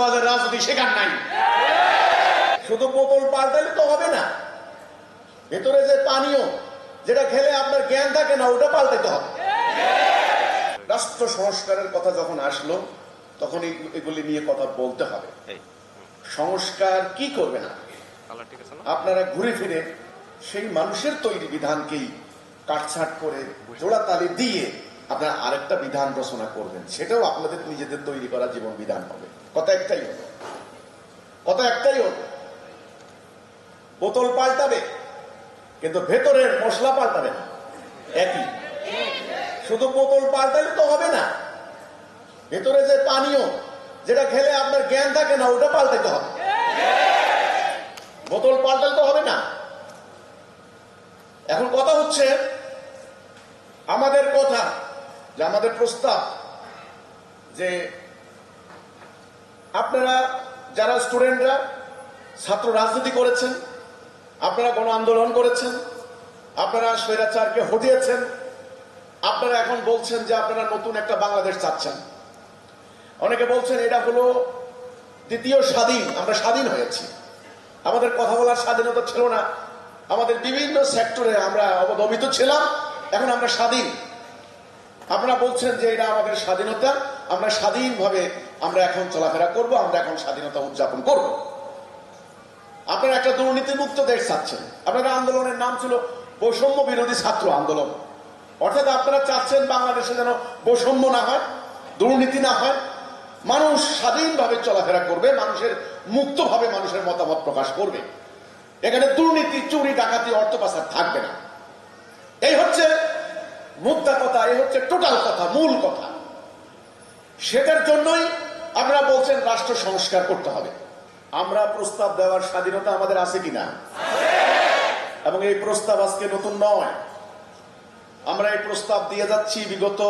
ধাপ্পাবাজের রাজনীতি শেখার নাই। শুধু বোতল পাল্টালে তো হবে না, ভেতরে যে পানীয় যেটা খেলে আপনার জ্ঞান থাকে না ওটা পাল্টাতে হবে। রাষ্ট্র সংস্কারের কথা যখন আসলো তখন এগুলি নিয়ে কথা বলতে হবে। সংস্কার কি করবে না, আপনারা ঘুরে ফিরে সেই মানুষের তৈরি বিধানকেই কাটছাট করে জোড়াতালি দিয়ে আপনারা আরেকটা বিধান রচনা করবেন, সেটাও আপনাদের নিজেদের তৈরি করা জীবন বিধান হবে। কথা একটাই হলো, কথা একটাই হলো, বোতল পাল্টাবে কিন্তু ভেতরের মশলা পাল্টাবে না। একই, শুধু বোতল পাল্টালে তো হবে না, ভেতরে যে পানীয় যেটা খেলে আপনার জ্ঞান থাকে না ওটা পাল্টাতে হবে। বোতল পাল্টালে তো হবে না। এখন কথা হচ্ছে আমাদের কথা, যে আমাদের প্রস্তাব, যে আপনারা যারা স্টুডেন্টরা ছাত্র রাজনীতি করেছেন, আপনারা গণ আন্দোলন করেছেন, আপনারা স্বৈরাচারকে হটিয়েছেন, আপনারা এখন বলছেন যে আপনারা নতুন একটা বাংলাদেশ চাচ্ছেন। অনেকে বলছেন এটা হলো দ্বিতীয় স্বাধীন, আমরা স্বাধীন হয়েছি, আমাদের কথা বলার স্বাধীনতা ছিল না, আমাদের বিভিন্ন সেক্টরে আমরা অবদমিত ছিলাম, এখন আমরা স্বাধীন। আপনারা বলছেন যে এটা আমাদের স্বাধীনতা, আমরা স্বাধীনভাবে আমরা এখন চলাফেরা করব, আমরা এখন স্বাধীনতা উদযাপন করব। আপনারা একটা দুর্নীতিমুক্ত দেশ চাচ্ছেন, আপনাদের আন্দোলনের নাম ছিল বৈষম্য বিরোধী ছাত্র আন্দোলন, অর্থাৎ আপনারা চাচ্ছেন বাংলাদেশে যেন বৈষম্য না হয়, দুর্নীতি না হয়, মানুষ স্বাধীনভাবে চলাফেরা করবে, মানুষের মুক্তভাবে মানুষের মতামত প্রকাশ করবে, এখানে দুর্নীতি, চুরি, ডাকাতি, অর্থ পাচার থাকবে না। এই হচ্ছে মুদ্রা কথা, এই হচ্ছে টোটাল কথা, মূল কথা। সেটার জন্যই আপনারা বলছেন রাষ্ট্র সংস্কার করতে হবে। আমরা প্রস্তাব দেওয়ার স্বাধীনতা আমাদের আছে কিনা, এবং এই প্রস্তাব আজকে নতুন নয়, আমরা এই প্রস্তাব দিয়ে যাচ্ছি বিগত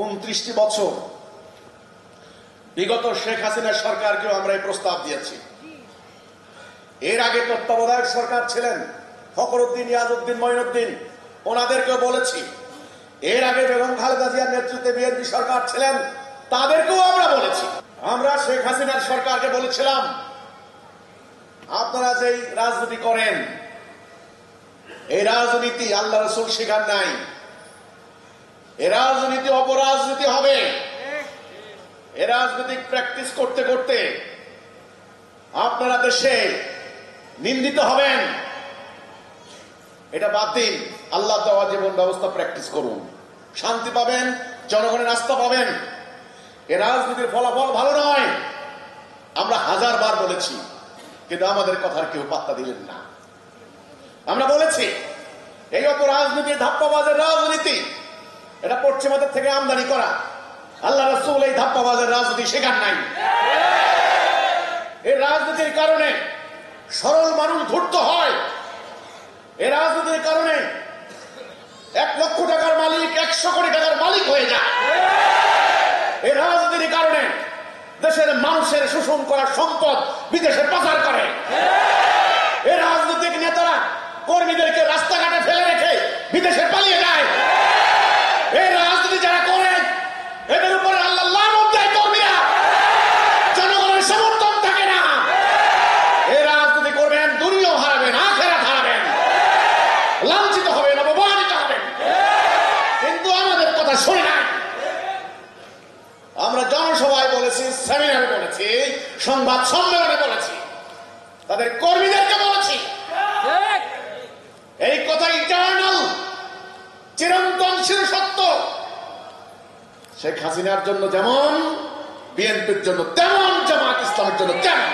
29টি বছর। বিগত শেখ হাসিনার সরকারকেও আমরা এই প্রস্তাব দিয়েছি। এর আগে তত্ত্বাবধায়ক সরকার ছিলেন ফখরুদ্দিন, ইয়াজউদ্দিন, মঈনুদ্দিন, ওনাদেরকেও বলেছি। এর আগে বেগম খালেদা জিয়ার নেতৃত্বে বিএনপি সরকার ছিলেন, তাদেরকেও আমরা বলেছি। আমরা শেখ হাসিনার সরকারকে বলেছিলাম আপনারা যেই রাজনীতি করেন, এই রাজনীতি আল্লাহ রাসূল শেখার নাই, এই রাজনীতি অপরাজনীতি হবে। এই রাজনৈতিক প্র্যাকটিস করতে করতে আপনারা দেশে নিন্দিত হবেন, এটা বাদ দিন। আল্লাহ দেওয়া জীবন ব্যবস্থা প্র্যাকটিস করুন, শান্তি পাবেন, জনগণের আস্থা পাবেন। এই রাজনীতির ফলাফল ভালো নয়, আমরা 1000 বার বলেছি, কিন্তু আমাদের কথার কেউ পাত্তা দিলেন না। আমরা বলেছি এই অপরাজনীতি, ধাপ্পাবাজের রাজনীতি, এটা পশ্চিমাদের থেকে আমদানি করা। আল্লাহ রাসূল এই ধাপ্পাবাজের রাজনীতি শেখার নাই। এই রাজনীতির কারণে সরল মানুষ ধূর্ত হয়, এই রাজনীতির কারণে 1 লক্ষ টাকার মালিক 100 কোটি টাকার মালিক হয়ে যায়। এই রাজনীতির কারণে দেশের মানুষের শোষণ করা সম্পদ বিদেশে পাচার করে। এই রাজনৈতিক নেতারা কর্মীদেরকে রাস্তাঘাটে ফেলে রেখে বিদেশে পালিয়ে যায়। এই রাজনীতি যারা করে এদের উপরে আল্লাহ লানত দেয়। কর্মীরা, জনগণের সমর্থন থাকে না। এই রাজনীতি করবেন, দুনিয়াও হারাবেন, আখিরাত হারাবেন, লাঞ্ছিত হবেন, অপমানিত হবেন, কিন্তু আমাদের কথা শুনে না। আমরা জনসভায় বলেছি, সেমিনারে বলেছি, সংবাদ সম্মেলনে বলেছি, তাদের কর্মীদেরকে বলেছি, এই কথা ইটারনাল, চিরন্তনশীল সত্য। শেখ হাসিনার জন্য যেমন, বিএনপির জন্য তেমন, জামায়াত ইসলামের জন্য তেমন।